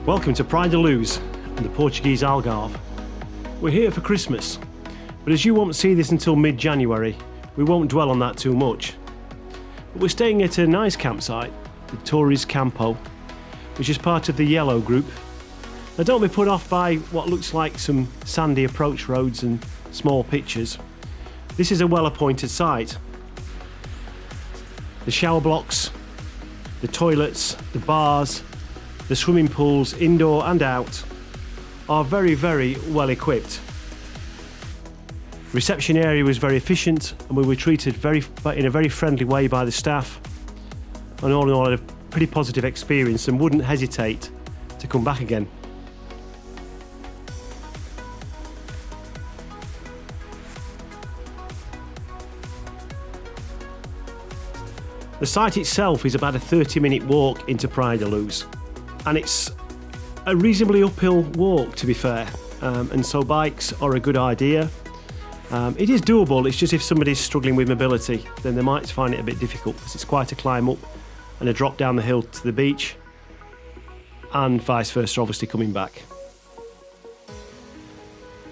Welcome to Praia in the Portuguese Algarve. We're here for Christmas, but as you won't see this until mid-January, we won't dwell on that too much. But we're staying at a nice campsite, the Torres Campo, which is part of the Yellow group. Now don't be put off by what looks like some sandy approach roads and small pitches. This is a well-appointed site. The shower blocks, the toilets, the bars, the swimming pools, indoor and out, are very, very well equipped. The reception area was very efficient and we were treated in a very friendly way by the staff. And all in all, I had a pretty positive experience and wouldn't hesitate to come back again. The site itself is about a 30-minute walk into Praia da Luz, and it's a reasonably uphill walk, to be fair, and so bikes are a good idea. It is doable, it's just if somebody's struggling with mobility, then they might find it a bit difficult because it's quite a climb up and a drop down the hill to the beach, and vice versa, obviously coming back.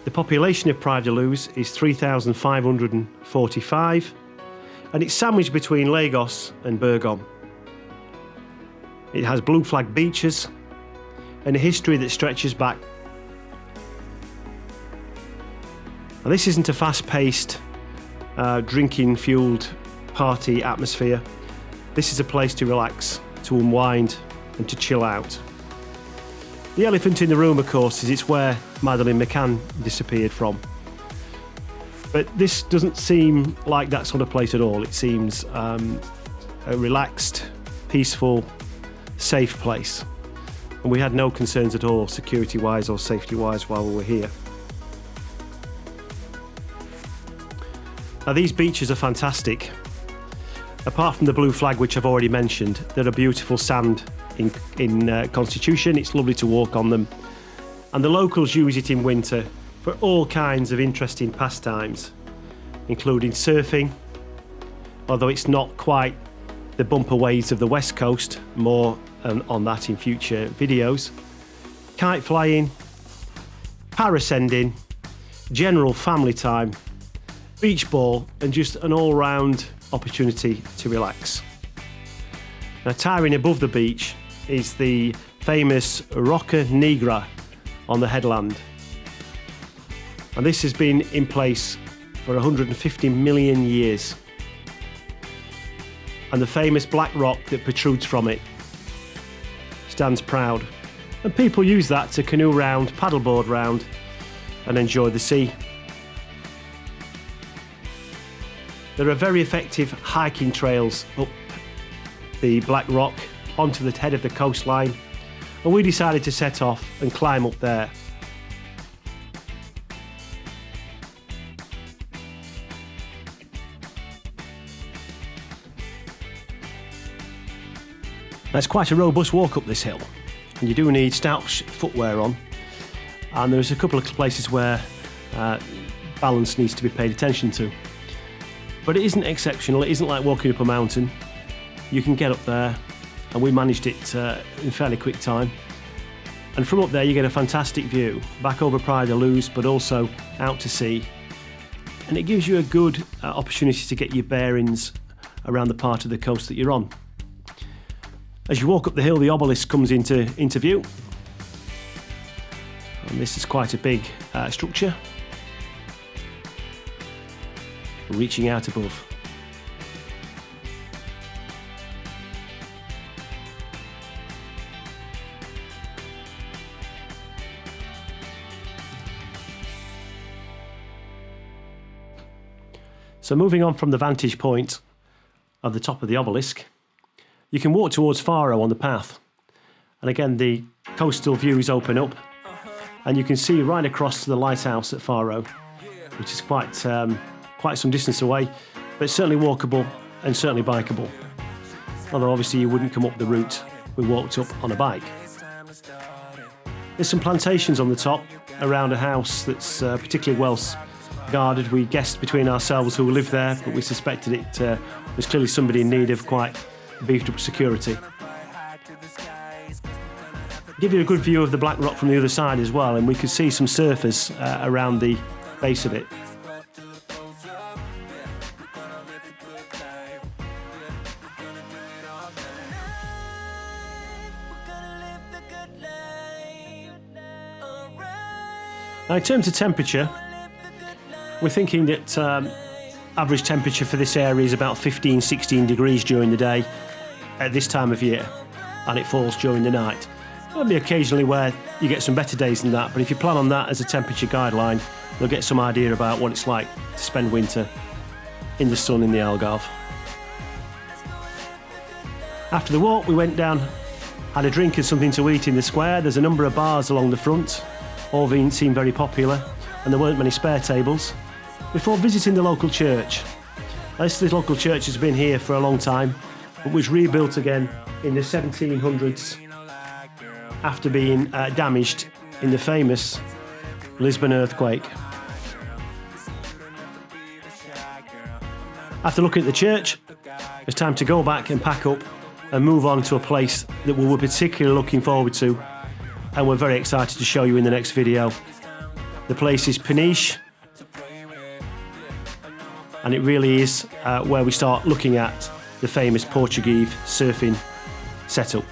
The population of Praia da Luz is 3,545, and it's sandwiched between Lagos and Bergamo. It has blue flag beaches and a history that stretches back. Now, this isn't a fast-paced, drinking-fueled party atmosphere. This is a place to relax, to unwind and to chill out. The elephant in the room, of course, is it's where Madeleine McCann disappeared from. But this doesn't seem like that sort of place at all. It seems a relaxed, peaceful, safe place. And we had no concerns at all, security-wise or safety-wise, while we were here. Now, these beaches are fantastic. Apart from the blue flag, which I've already mentioned, they're a beautiful sand in constitution. It's lovely to walk on them. And the locals use it in winter for all kinds of interesting pastimes, including surfing, although it's not quite the bumper waves of the West Coast, more on that in future videos, kite flying, parascending, general family time, beach ball, and just an all-round opportunity to relax. Now, towering above the beach is the famous Roca Negra on the headland. And this has been in place for 150 million years. And the famous black rock that protrudes from it stands proud. And people use that to canoe round, paddleboard round, and enjoy the sea. There are very effective hiking trails up the black rock onto the head of the coastline, and we decided to set off and climb up there. Now, it's quite a robust walk up this hill, and you do need stout footwear on, and there's a couple of places where balance needs to be paid attention to. But it isn't exceptional, it isn't like walking up a mountain. You can get up there, and we managed it in fairly quick time. And from up there you get a fantastic view, back over Praia da Luz, but also out to sea. And it gives you a good opportunity to get your bearings around the part of the coast that you're on. As you walk up the hill, the obelisk comes into view. And this is quite a big structure, reaching out above. So moving on from the vantage point of the top of the obelisk, you can walk towards Faro on the path. And again, the coastal views open up and you can see right across to the lighthouse at Faro, which is quite some distance away, but certainly walkable and certainly bikeable. Although obviously you wouldn't come up the route we walked up on a bike. There's some plantations on the top around a house that's particularly well guarded. We guessed between ourselves who lived there, but we suspected it was clearly somebody in need of quite beefed up security. Give you a good view of the black rock from the other side as well, and we could see some surfers around the base of it. Now, in terms of temperature, we're thinking that average temperature for this area is about 15-16 degrees during the day at this time of year, and it falls during the night. There'll be occasionally where you get some better days than that, but if you plan on that as a temperature guideline, you'll get some idea about what it's like to spend winter in the sun in the Algarve. After the walk, we went down, had a drink and something to eat in the square. There's a number of bars along the front. All seemed very popular, and there weren't many spare tables. Before visiting the local church. This local church has been here for a long time, but was rebuilt again in the 1700s after being damaged in the famous Lisbon earthquake. After looking at the church, it's time to go back and pack up and move on to a place that we were particularly looking forward to, and we're very excited to show you in the next video. The place is Peniche, and it really is where we start looking at the famous Portuguese surfing setup.